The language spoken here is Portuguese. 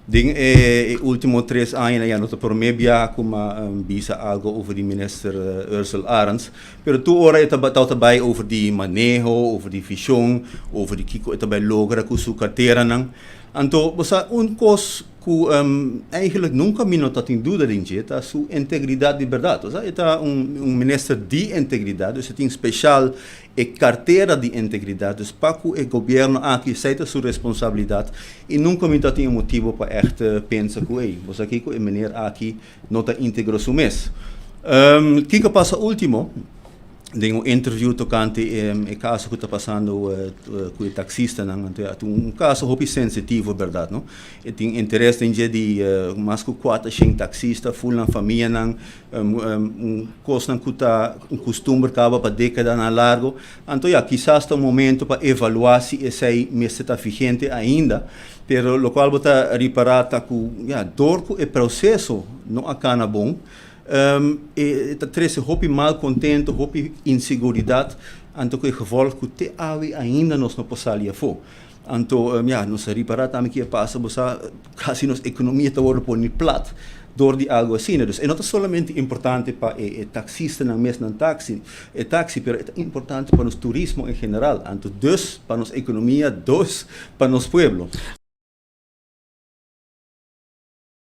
Ding, último 3 anos ya no por me kuma bisa algo over die minister Ursula Arends. Pero tu ora ita tabay over die manejo, over die vision, over die kiko ita bij logra ku su cartera nang. Anto basta kos ku eigenlijk nunca minota in dúvida dinje ta su integridade de verdade. Osa ita minister de integridade, dus het in speciaal carteira de integridade, dus paku e governo aqui aceita sua responsabilidade e nunca me tem motivo para echt pensar que ei, você aqui com a maneira aqui não está íntegro su mes. Kika passa último, tenho interview tocante e caso que está passando com o taxista, caso hopi sensitivo, verdade, não? E tem interesse em de mais que 4 taxista, full na família, coisa que tá costume acaba para década na largo, então quizás está momento para evaluar se esse mês está vigente ainda, pero lo qual bota reparar que dor o processo não acaba bom. Está trece hopi mal contento, hopi inseguridade, anto que gevolg que te awi ainda nos no posalia fo. Anto nos reparar também que passa, bosa quase nos economia te worden por plat door die algo assim. Dus é não somente importante para o taxista na mesma taxi, pero é importante para o turismo em geral. Anto dus para nos economia, dus para nos pueblo.